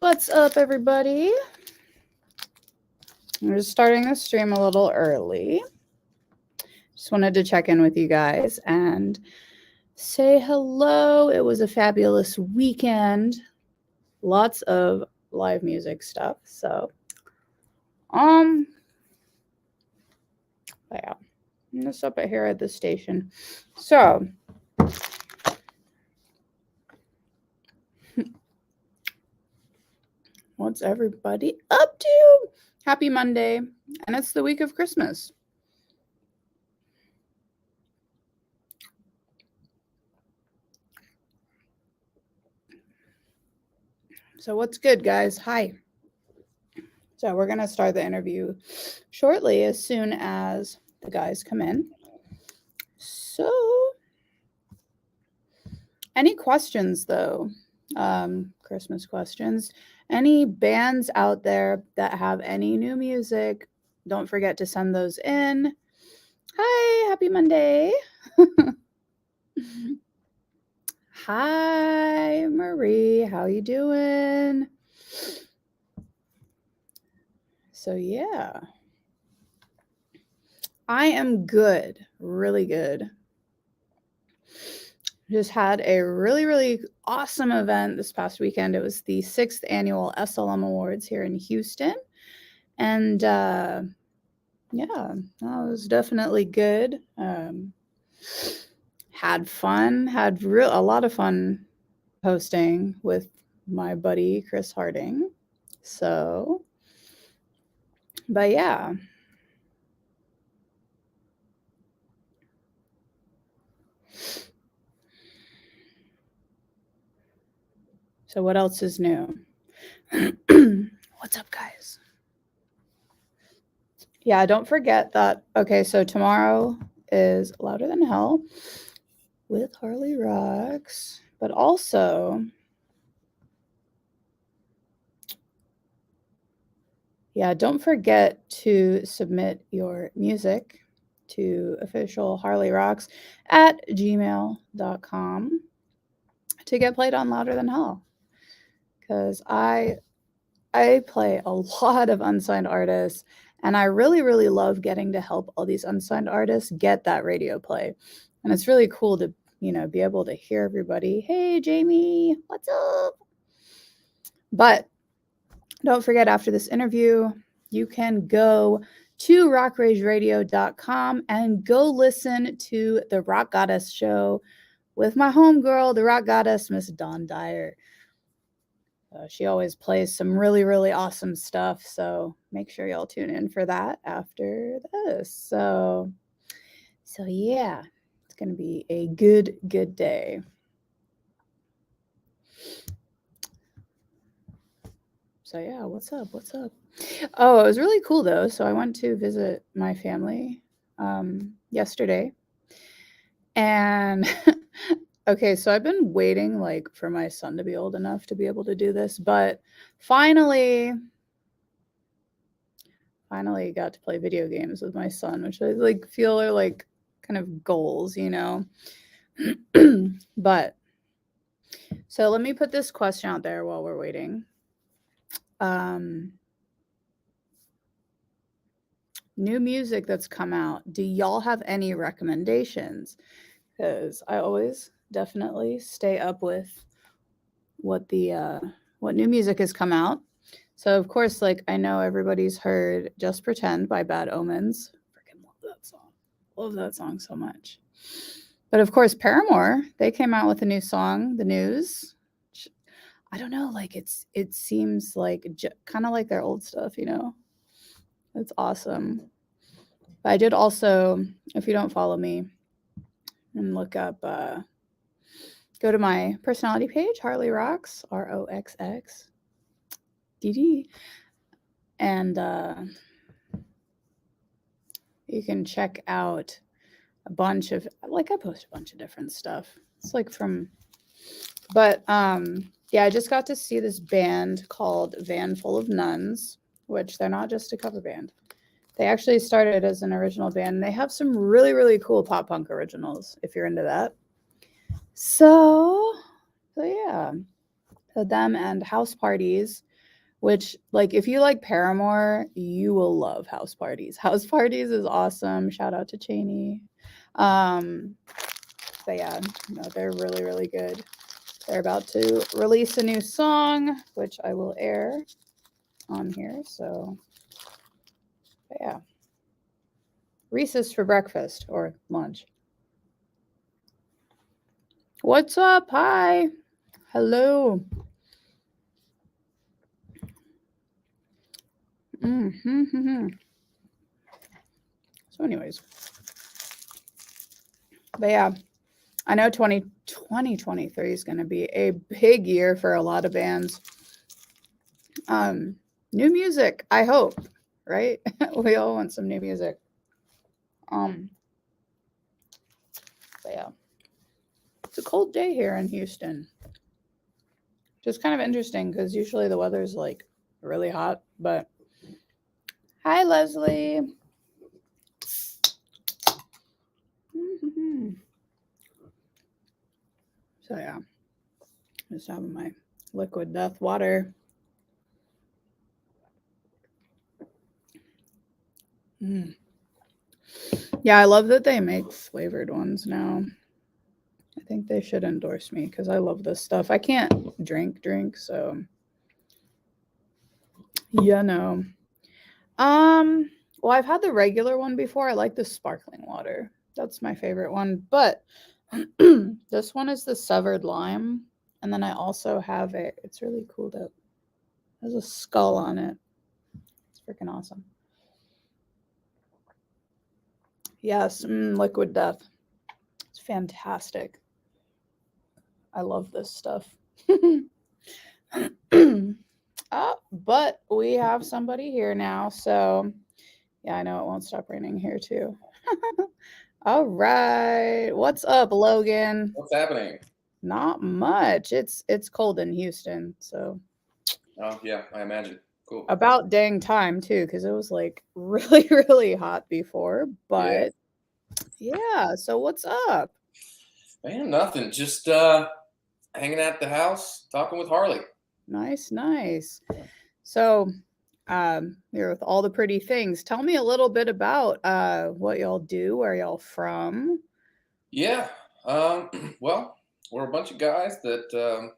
What's up, everybody? I'm just starting the stream a little early. Just wanted to check in with you guys and say hello. It was a fabulous weekend. Lots of live music stuff. So, yeah. I'm gonna stop it here at the station. So, what's everybody up to? Happy Monday, and it's the week of Christmas. So what's good, guys? Hi. So we're going to start the interview shortly as soon as the guys come in. So any questions, though? Christmas questions. Any bands out there that have any new music? Don't forget to send those in. Hi, happy Monday. Hi, Marie. How you doing? So, yeah. I am good. Really good. Just had a really awesome event this past weekend. It was the 6th annual SLM Awards here in Houston. And yeah, that was definitely good. Had fun, had a lot of fun hosting with my buddy Chris Harding. So, but yeah. So what else is new? What's up, guys? Yeah, don't forget that. Okay, so tomorrow is Louder Than Hell with Harley Rocks, but also, yeah, don't forget to submit your music to official Harley Rocks at gmail.com to get played on Louder Than Hell. Because I play a lot of unsigned artists, and I really love getting to help all these unsigned artists get that radio play. And it's really cool to, be able to hear everybody. Hey, Jamie, what's up? But don't forget, after this interview, you can go to rockrageradio.com and go listen to the Rock Goddess show with my homegirl, the Rock Goddess, Miss Dawn Dyer. She always plays some really awesome stuff. So make sure y'all tune in for that after this. So yeah, it's going to be a good day. So yeah, what's up? Oh, it was really cool though. So I went to visit my family yesterday. And okay, so I've been waiting for my son to be old enough to be able to do this, but finally got to play video games with my son, which I feel are kind of goals, But so let me put this question out there while we're waiting. New music that's come out. Do y'all have any recommendations? Because I always definitely stay up with what new music has come out. So of course, I know everybody's heard "Just Pretend" by Bad Omens. Freaking love that song. Love that song so much. But of course, Paramore, they came out with a new song, "The News." I don't know, it seems kind of like their old stuff, It's awesome. But I did also, if you don't follow me, and look up, go to my personality page, Harley Rocks, ROXX, DD, and you can check out a bunch of, I post a bunch of different stuff. It's but yeah, I just got to see this band called Van Full of Nuns, which they're not just a cover band. They actually started as an original band. They have some really cool pop punk originals, if you're into that. So yeah. So them and House Parties which, like, if you like Paramore, you will love House Parties. House Parties is awesome. Shout out to Cheney. Um, but yeah, no, they're really, really good. They're about to release a new song, which I will air on here. So, but yeah. Reese's for breakfast or lunch. What's up? Hi. Hello. Mm-hmm. So, anyways, but yeah, I know 2023 is going to be a big year for a lot of bands. New music, I hope, right? We all want some new music. But yeah, it's a cold day here in Houston. Just kind of interesting because usually the weather's like really hot. But hi, Leslie. Mm-hmm. So yeah, just having my liquid death water. Mm. Yeah, I love that they make flavored ones now. I think they should endorse me because I love this stuff. I can't drink, so yeah, no. Well, I've had the regular one before. I like the sparkling water. That's my favorite one. But this one is the severed lime. And then I also have it's really cool though. There's a skull on it. It's freaking awesome. Yes, liquid death. It's fantastic. I love this stuff. But we have somebody here now, so yeah, I know it won't stop raining here too. All right. What's up, Logan? What's happening? Not much. It's cold in Houston, so Oh, yeah, I imagine. Cool. about dang time too, because it was like really, really hot before. Yeah. But yeah, so what's up? Man, nothing. Just hanging out at the house, talking with Harley. Nice, nice. So you're with all the pretty things. Tell me a little bit about what y'all do, where y'all from. Yeah. Well, we're a bunch of guys that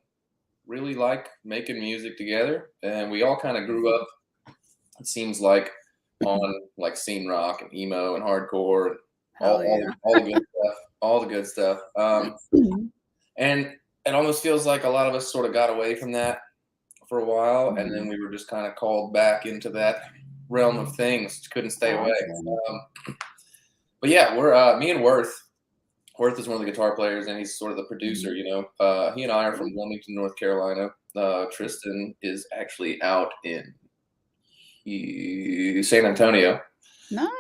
really like making music together, and we all kind of grew up. It seems like on like scene rock and emo and hardcore and Hell yeah. all the good stuff. All the good stuff. And it almost feels like a lot of us sort of got away from that for a while, and then we were just kind of called back into that realm of things. Couldn't stay away. Awesome. But yeah, we're me and Worth. Worth is one of the guitar players, and he's sort of the producer. He and I are from Wilmington, North Carolina. Tristan is actually out in San Antonio. Nice.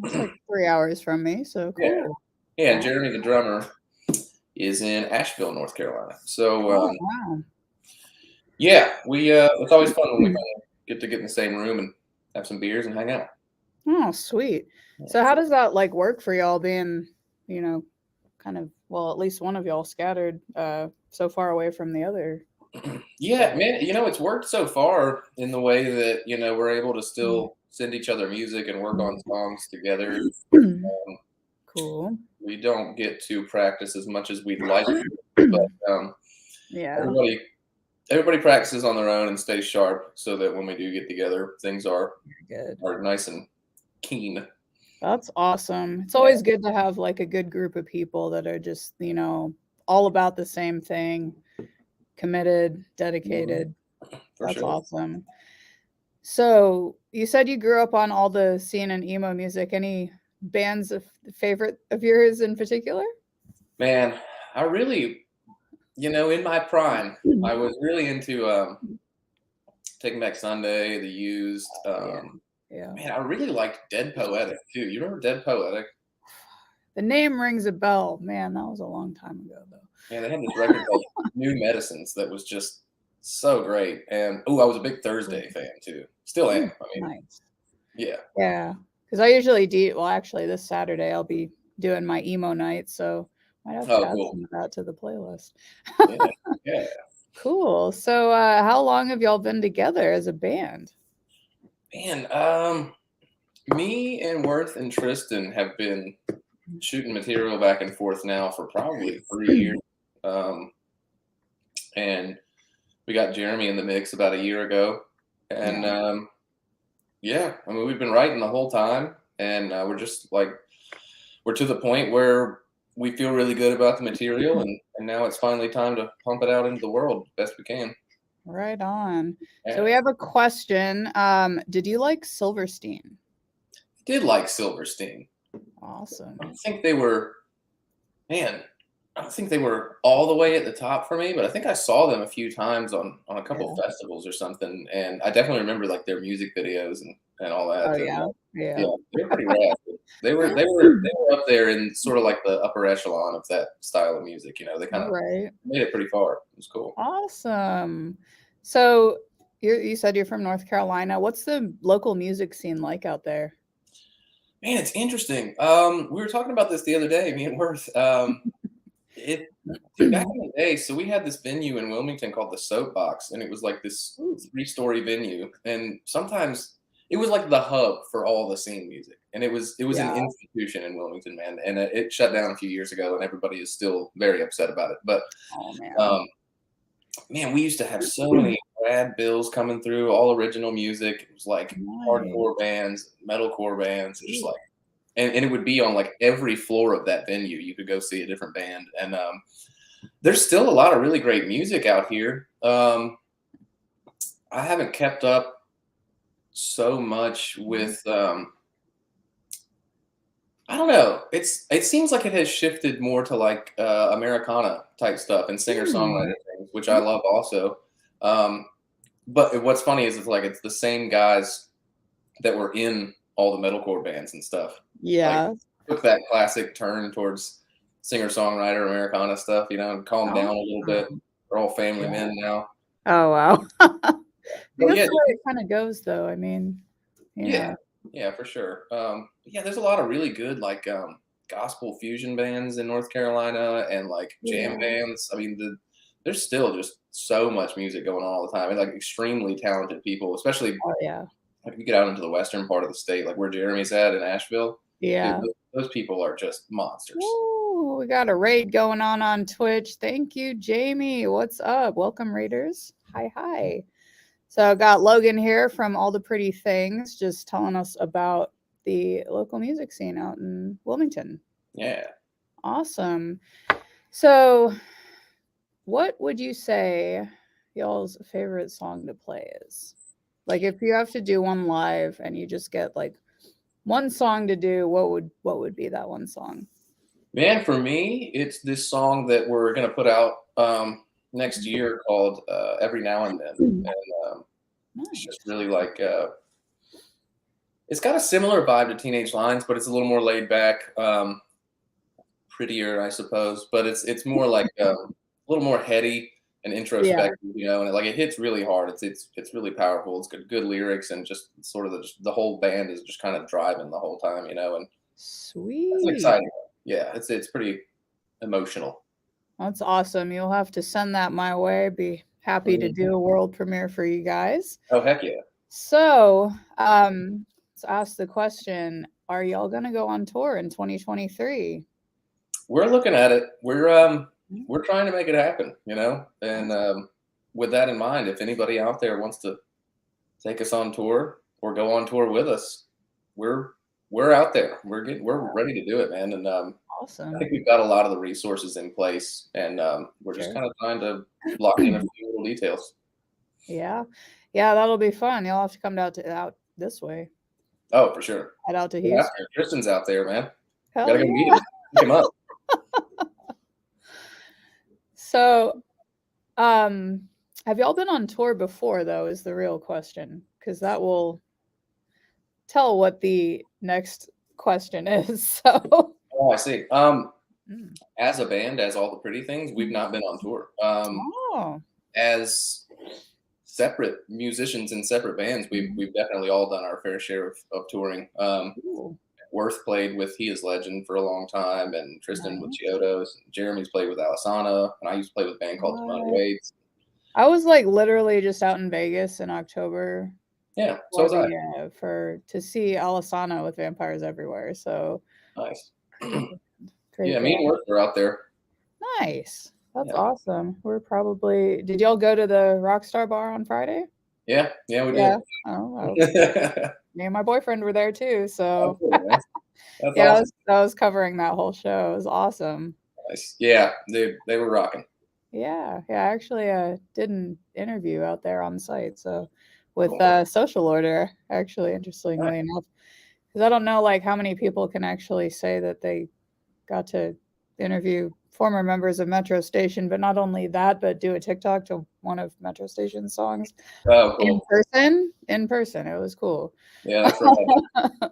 It's like 3 hours from me, so Yeah, cool. yeah. And Jeremy, the drummer, is in Asheville, North Carolina. So Oh, wow. yeah, we it's always fun when we kind of get in the same room and have some beers and hang out. Oh, sweet. Yeah. So how does that like work for y'all being, you know, kind of, well, at least one of y'all scattered so far away from the other? Yeah, man, it's worked so far in the way that, we're able to still send each other music and work on songs together. Cool. We don't get to practice as much as we'd like to, but Yeah. everybody practices on their own and stays sharp so that when we do get together, things are Good. nice and keen. That's awesome. It's always good to have like a good group of people that are just, all about the same thing, committed, dedicated. For That's sure. awesome. So you said you grew up on all the scene and emo music. Any bands of favorite of yours in particular? Man, I really, in my prime, I was really into Taking Back Sunday, The Used. Yeah. Man, I really liked Dead Poetic too. You remember Dead Poetic? The name rings a bell. Man, that was a long time ago though. Yeah, they had this record called New Medicines that was just so great. And I was a big Thursday fan too. Still am. I mean, Nice. yeah. Yeah. Because I usually do, well, actually, this Saturday I'll be doing my emo night. So might have to Oh, add cool. some of that to the playlist. Yeah, yeah. Cool. So, how long have y'all been together as a band? Man, me and Worth and Tristan have been shooting material back and forth now for probably 3 years. Um, and we got Jeremy in the mix about a year ago. And Yeah. yeah, I mean, we've been writing the whole time. And we're just like, we're to the point where we feel really good about the material. And now it's finally time to pump it out into the world best we can. Right on. So Yeah. we have a question. Did you like Silverstein? Did like Silverstein. I Awesome. don't think they were, man, I don't think they were all the way at the top for me, but I think I saw them a few times on a couple Yeah. festivals or something, and I definitely remember like their music videos and all Oh that. And yeah. yeah, Yeah. they were pretty rad. They were up there in sort of like the upper echelon of that style of music. You know, they kind of Right. made it pretty far. It was cool. Awesome. So you said you're from North Carolina. What's the local music scene like out there? Man, it's interesting. We were talking about this the other day, me and Worth. It Dude, back in the day, so we had this venue in Wilmington called the Soapbox, and it was like this Ooh, 3-story venue, and sometimes it was like the hub for all the scene music, and it was an yeah. institution in Wilmington, man, and it shut down a few years ago, and everybody is still very upset about it. But Oh man. um, man, we used to have so many rad bills coming through, all original music. It was like Nice. hardcore bands, metalcore bands, just Ooh. like, and it would be on like every floor of that venue. You could go see a different band, and there's still a lot of really great music out here. I haven't kept up so much with I don't know. It seems like it has shifted more to like Americana type stuff and singer Hmm. songwriter things, which I love also. Um, but what's funny is it's the same guys that were in all the metalcore bands and stuff. Like Yeah. took that classic turn towards singer songwriter Americana stuff, and calm down a little bit. Awesome. They're all family Yeah. men now. Oh wow. I think But that's yeah, the way it kind of goes though. I mean, yeah, yeah. yeah, for sure. Yeah, there's a lot of really good like gospel fusion bands in North Carolina and like jam Yeah. bands. I mean, there's still just so much music going on all the time, and like extremely talented people, especially Oh yeah. like if you get out into the western part of the state, like where Jeremy's at in Asheville. Dude, Yeah. those people are just monsters. Woo, we got a raid going on Twitch. Thank you, Jamie. What's up? Welcome, raiders. Hi, hi. So I got Logan here from All the Pretty Things, just telling us about the local music scene out in Wilmington. Yeah. Awesome. So, what would you say y'all's favorite song to play is? Like, if you have to do one live and you just get like one song to do, what would be that one song? Man, for me, it's this song that we're gonna put out next year called "Every Now and Then," and it's just Nice. really like it's got a similar vibe to Teenage Lines, but it's a little more laid back, prettier, I suppose. But it's more like a little more heady and Yeah. introspective, and it hits really hard. It's really powerful. It's good lyrics, and just sort of the whole band is just kind of driving the whole time, and that's an Sweet. exciting one. Yeah, it's pretty emotional. That's awesome. You'll have to send that my way. Be happy to Mhm. do a world premiere for you guys. Oh heck yeah. So, let's ask the question: are y'all gonna go on tour in 2023? We're looking at it. Mm, We're trying to make it happen, and awesome. with that in mind, if anybody out there wants to take us on tour or go on tour with us, we're we're out there. We're ready to do it, man. And I Awesome. think we've got a lot of the resources in place, and we're just Sure. kind of trying to lock in a few little details. Yeah. Yeah, that'll be fun. You'll have to come out this way. Oh, for sure. Head out to Get out Houston. there. Tristan's out there, man. Hell Gotta go meet yeah. him. Pick him up. So, um, have y'all been on tour before though, is the real question. Because that will tell what the next question is. So Oh, I see. mm. As a band, as all the pretty things, we've not been on tour. Oh. As separate musicians in separate bands, Mhm. we've definitely all done our fair share of touring. Cool. Worth played with He Is Legend for a long time, and Tristan with Nice. Chiodos. And Jeremy's played with Alisana, and I used to play with a band called Demonic What? Waves. I was like literally just out in Vegas in October Yeah, so for was I. to see Alisana with Vampires Everywhere. So Nice. great, great Yeah, me and band. Worth were out there. Nice. That's Yeah, awesome. We're probably. Did y'all go to the Rockstar Bar on Friday? yeah, we did. Yeah. Oh, me and my boyfriend were there too. Oh, So cool, man. That's yeah, awesome. I was covering that whole show. It was awesome. Nice. Yeah, they were rocking. Yeah, yeah. I actually did an interview out there on site. So with Cool. Social Order, actually, Nice. interestingly enough, because I don't know like how many people can actually say that they got to interview former members of Metro Station, but not only that, but do a TikTok to one of Metro Station's songs Oh, in cool. person. In person, it was cool. Yeah, that's right.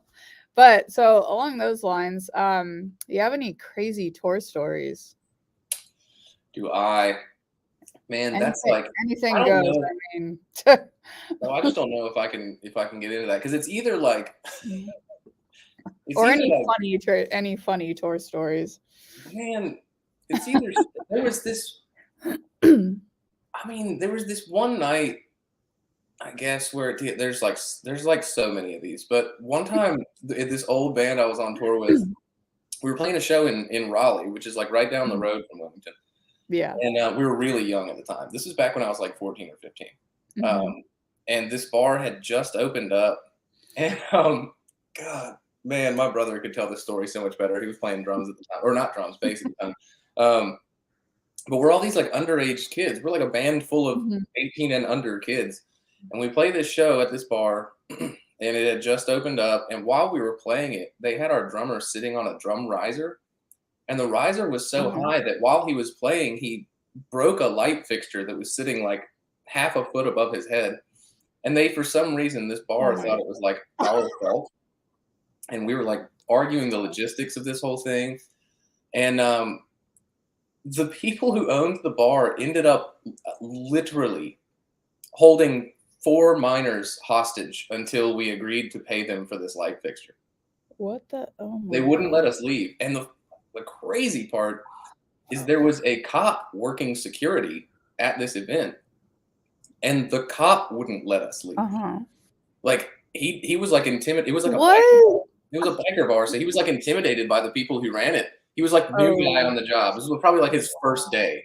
But so along those lines, you have any crazy tour stories? Do I? Man, that's Anything, like I anything don't goes. know. I mean, No, I just don't know if I can get into that because it's either like it's or either like any funny tour stories. man, it's either there was this. I mean, there was this one night, I guess, where there's like so many of these, but one time this old band I was on tour with, we were playing a show in Raleigh, which is like right down the road from Wilmington, Yeah. and we were really young at the time. This was back when I was like 14 or 15, Hmm. um, and this bar had just opened up, and God, man, my brother could tell this story so much better. He was playing drums at the time, or not drums, bass at the time. But we're all these like underage kids. We're like a band full of Hmm. 18 and under kids. And we play this show at this bar and it had just opened up. And while we were playing it, they had our drummer sitting on a drum riser. And the riser was so Uh-huh. high that while he was playing, he broke a light fixture that was sitting like half a foot above his head. And they, for some reason, this Oh bar my thought it was like our fault. And we were like arguing the logistics of this whole thing. And the people who owned the bar ended up literally holding 4 minors hostage until we agreed to pay them for this light fixture. What the? Oh They my wouldn't god. let us leave. And the crazy part is there was a cop working security at this event, and the cop wouldn't let us leave. Uh-huh. Like he was like intimidated. It was like a biker bar. What? It was a biker bar, so he was like intimidated by the people who ran it. He was like new guy Oh. on the job. This was probably like his first day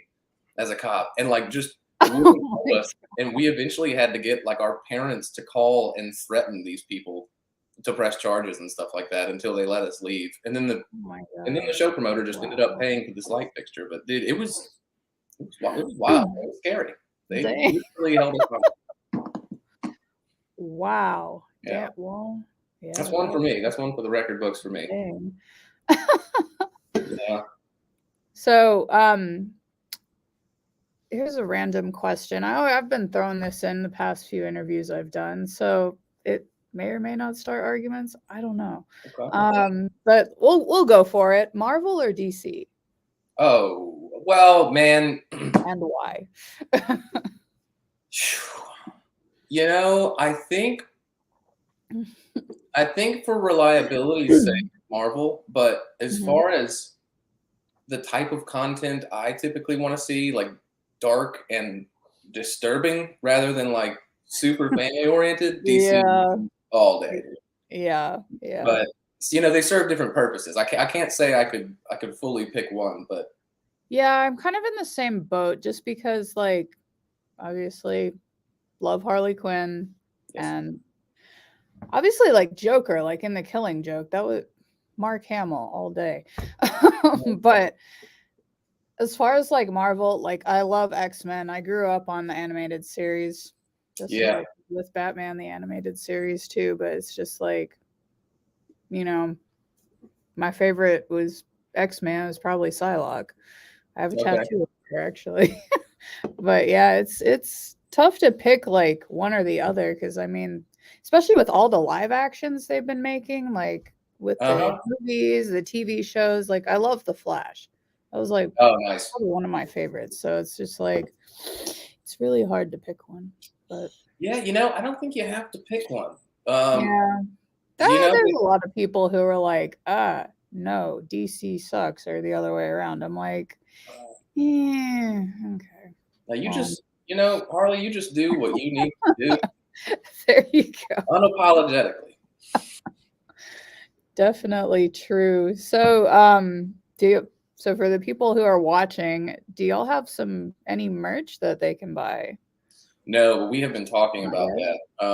as a cop, and like just Oh wouldn't my help us. And we eventually had to get like our parents to call and threaten these people to press charges and stuff like that until they let us leave. oh my And then the god. show promoter just ended up Wow. paying for this light fixture. But dude, it was wild. It was scary. They Dang. literally held us hostage. Wow. Yeah, Well, that's yeah, one that for me. That's one for the record books for me. dang. Yeah. So, here's a random question. I've been throwing this in the past few interviews I've done, so it may or may not start arguments. I don't know. Okay. But we'll go for it. Marvel or DC, Oh well, man. and why? You know, I think for reliability's sake, Marvel. But as Mhm. far as the type of content I typically want to see, like dark and disturbing, rather than like super family oriented, DC Yeah, all day. yeah, yeah. But you know, they serve different purposes. I can't say I could fully pick one, but Yeah, I'm kind of in the same boat just because, like, obviously, love Harley Quinn yes. and obviously, like, Joker, like in The Killing Joke, that was Mark Hamill all day. But as far as like Marvel, like, I love X-Men. I grew up on the animated series, just Yeah. like with Batman, the animated series too. But it's just like, you know, my favorite was X-Man, is probably Psylocke. I have a Okay. tattoo of her actually. But yeah, it's tough to pick like one or the other because I mean, especially with all the live actions they've been making, like with the Uh-huh. movies, the TV shows, like I love The Flash. That was like Oh, nice. probably one of my favorites. So it's just like it's really hard to pick one. But Yeah, you know, I don't think you have to pick one. yeah, You know, there's a lot of people who are like, no, DC sucks, or the other way around. I'm like, yeah, okay. now Well, Harley, you just do what you need to do There you go. unapologetically. Definitely true. So, so for the people who are watching, do y'all have any merch that they can buy? No, we have been talking Not about yet. that.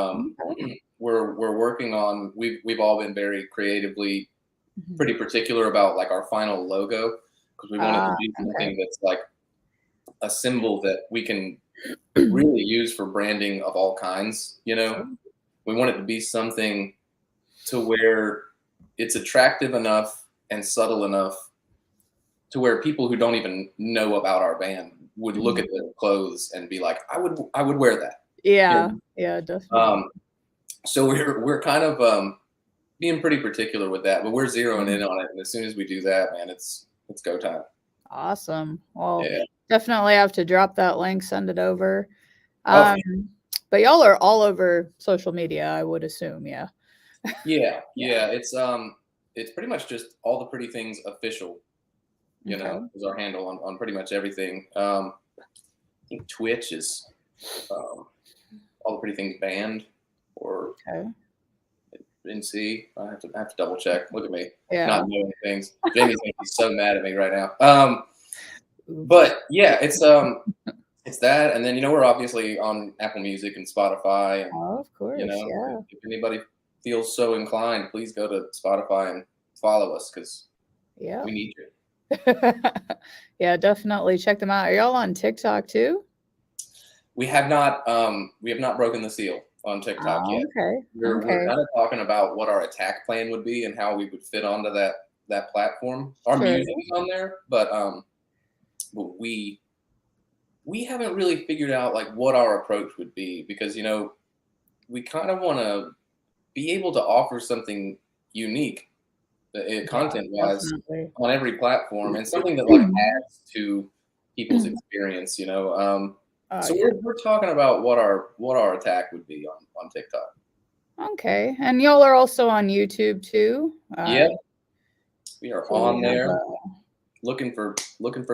Okay. We're working on. We've all been very creatively Mhm. pretty particular about like our final logo because we want it to Ah, be okay. something that's like a symbol that we can really use for branding of all kinds. Sure. We want it to be something to where it's attractive enough and subtle enough to where people who don't even know about our band would look Mhm. at the clothes and be like, I would wear that. Yeah, You yeah, know? definitely. So we're kind of being pretty particular with that, but we're zeroing Mhm. in on it. And as soon as we do that, man, it's go time. Awesome. Well, Yeah. definitely have to drop that link, send it over. Oh, Um, but y'all are all over social media, I would assume, yeah. yeah, Yeah. yeah. It's pretty much just all the pretty things official. Okay. Is our handle on pretty much everything. I think Twitch is all the pretty things band or Okay. NC. I have to double check. Look at me, not Yeah. knowing things. Jamie's gonna be so mad at me right now. Oops. But yeah, it's that, and then we're obviously on Apple Music and Spotify, and Oh, of course, yeah. if anybody feels so inclined, please go to Spotify and follow us because Yeah. we need you. Yeah, definitely check them out. Are y'all on TikTok too? We have not broken the seal on TikTok Oh, yet. okay. We're Okay. kind of talking about what our attack plan would be and how we would fit onto that platform. Our Sure. music is on there, but we haven't really figured out like what our approach would be because we kind of want to be able to offer something unique, Yeah, content wise, definitely. on every platform, and something that like adds to people's experience. Oh, So yeah. we're talking about what our attack would be on TikTok. Okay. And y'all are also on YouTube too. Yeah, we are So we on have there looking for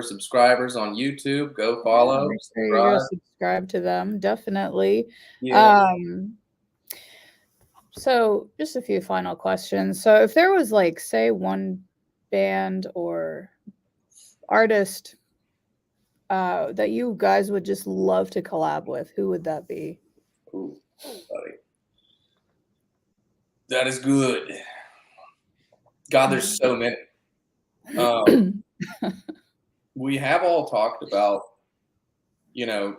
subscribers on YouTube. Go yeah, follow, make sure you go subscribe. subscribe to them. Definitely. Yeah. Um, so just a few final questions. So if there was like, say, one band or artist that you guys would just love to collab with, who would that be? Ooh, buddy, that is good. God, there's so many. Um, we have all talked about, you know,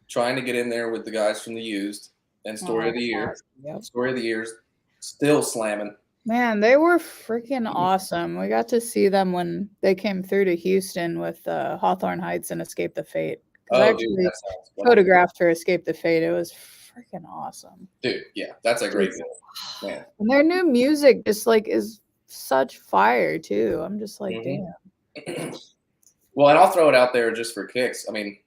trying to get in there with the guys from the Used and Story Oh, of the Year. awesome. Yep. Story of the Year's still slamming. Man, they were freaking awesome. We got to see them when they came through to Houston with Hawthorne Heights and Escape the Fate. Because I Oh, dude, actually that sounds wonderful. photographed for Escape the Fate. It was freaking awesome. Dude, yeah, that's a great Just, deal, man. and their new music just like is such fire too. I'm just like, Hmm. damn. Well, and I'll throw it out there just for kicks. I mean,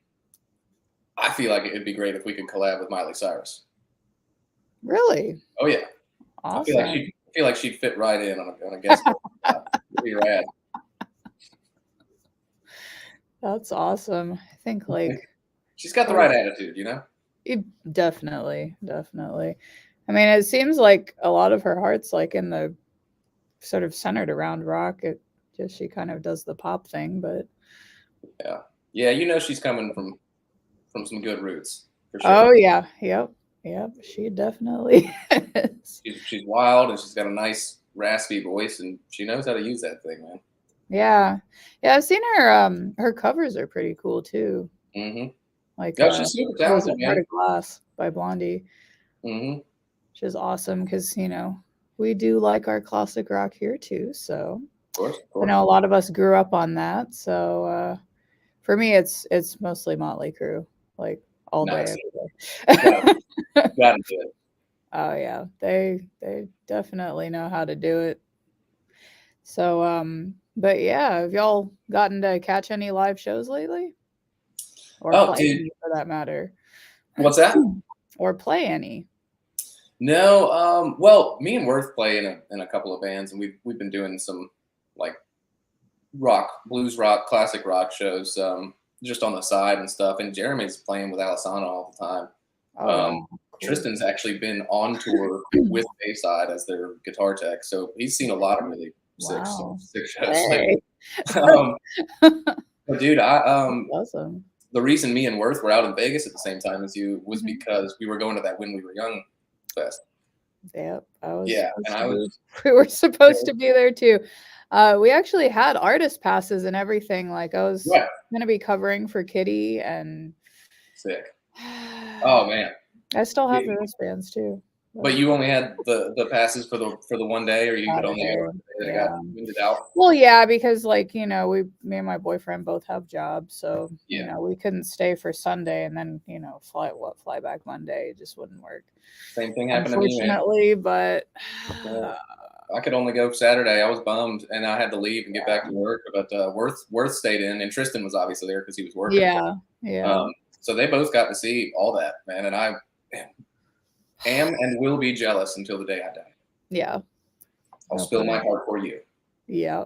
I feel like it'd be great if we could collab with Miley Cyrus. Really Oh yeah, I feel like awesome. she'd fit right in on a guest star. It'd be rad. That's awesome. I think like She's got the what right attitude. it, definitely, definitely. I mean, it seems like a lot of her heart's like in the sort of centered around rock. It just she kind of does the pop thing, but Yeah, yeah. She's coming from some good roots for sure. oh yeah, yep, yep. She definitely is. She's wild and she's got a nice raspy voice and she knows how to use that thing, man. Yeah, yeah. I've seen her. Her covers are pretty cool too. Hmm. Like Yeah, she's super what was talented, it, Heart man. of Glass by Blondie, Hmm. which is awesome because we do like our classic rock here too. So Of course, of I course. know a lot of us grew up on that. So for me, it's mostly Motley Crue, like all day, Nice. every Got day. got to do it. Oh yeah, they definitely know how to do it. So but yeah, have y'all gotten to catch any live shows lately? Or Oh, play dude, any for that matter? what's that? Or play any? No, well, me and Worth play in a couple of bands, and we've been doing some like rock, blues rock, classic rock shows. just on the side and stuff. And Jeremy's playing with Alessandro all the time. Oh, Um, wow. Cool. Tristan's actually been on tour with Bayside as their guitar tech, so he's seen a lot of really Wow. sick shows Hey. lately. Um, but dude, That's awesome. the reason me and Worth were out in Vegas at the same time as you was Mhm. because we were going to that When We Were Young fest. Yep, I was Yeah, supposed and to I be was we were supposed to be there too. We actually had artist passes and everything, like, I was right, gonna be covering for Kitty, and sick. Oh man, I still have Yeah, the wristbands too, but but you only had the passes for the one day, or you could only go Saturday, on the day that got yeah. winded out. Well, yeah, because, like, me and my boyfriend both have jobs, so, Yeah, we couldn't stay for Sunday and then, fly back Monday. It just wouldn't work, same thing happened to me, man. unfortunately, but Yeah. I could only go Saturday. I was bummed, and I had to leave and get back yeah. to work. But Worth stayed in, and Tristan was obviously there because he was working. Yeah, yeah, Um, so they both got to see all that, man. And I am and will be jealous until the day I die. yeah. I'll No spill my pun. heart for you. Yeah.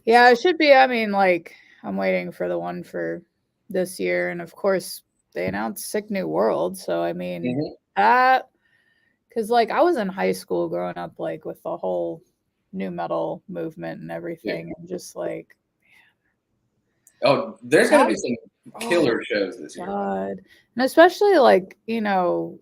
Yeah, it should be. I mean, like, I'm waiting for the one for this year, and of course, they announced Sick New World, so I mean, Hmm. that because like I was in high school growing up, like with the whole new metal movement and Yeah. everything, and just like Oh, there's gonna that. be some Oh killer shows this year, man. God, and especially like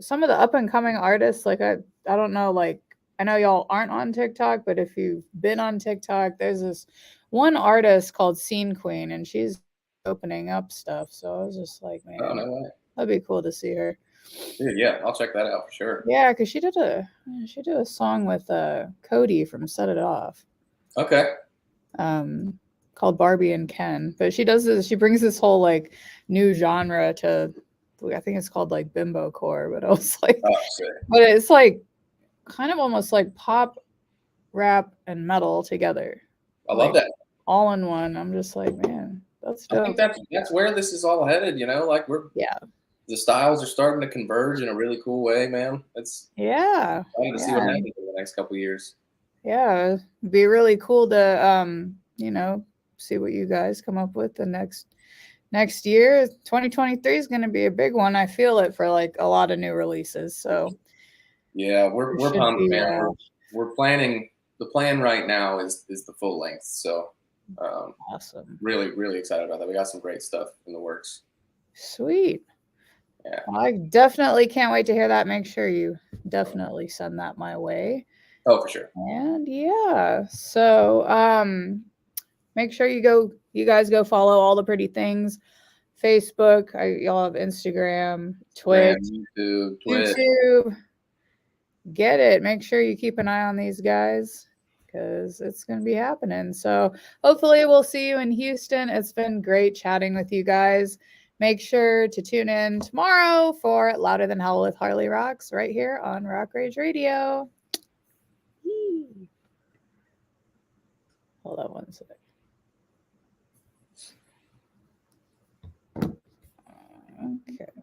some of the up and coming artists. Like I don't know, like I know y'all aren't on TikTok, but if you've been on TikTok, there's this one artist called Scene Queen, and she's opening up stuff. So I was just like, Oh man, no way, that'd be cool to see her. dude. Yeah, I'll check that out for sure. Yeah, because she did a song with Cody from Set It Off, Okay. um, called Barbie and Ken. But she does this. She brings this whole like new genre to. I think it's called like bimbo core, but I was like, Oh, sick. but it's like kind of almost like pop, rap, and metal together, I love like that. all in one. I'm just like, man, that's I think dope. that's where this is all headed. Like Yeah, the styles are starting to converge in a really cool way, man. It's yeah, exciting to see what yeah, happens in the next couple of years. yeah. It'd be really cool to see what you guys come up with the next year. 2023 is going to be a big one. I feel it for like a lot of new releases. So Yeah, there we're should pumped, be man. We're planning. The plan right now is the full length. So awesome. really excited about that. We got some great stuff in the works. Sweet. Yeah. Well, I definitely can't wait to hear that. Make sure you definitely send that my way. Oh, for sure. And yeah, so make sure you guys go follow all the pretty things. Facebook, y'all have Instagram, Twitch, Instagram, YouTube, Twitch. YouTube. Get it. Make sure you keep an eye on these guys because it's going to be happening. So hopefully we'll see you in Houston. It's been great chatting with you guys. Make sure to tune in tomorrow for Louder Than Hell with Harley Rocks right here on Rock Rage Radio. Yee. Hold on one sec. Okay.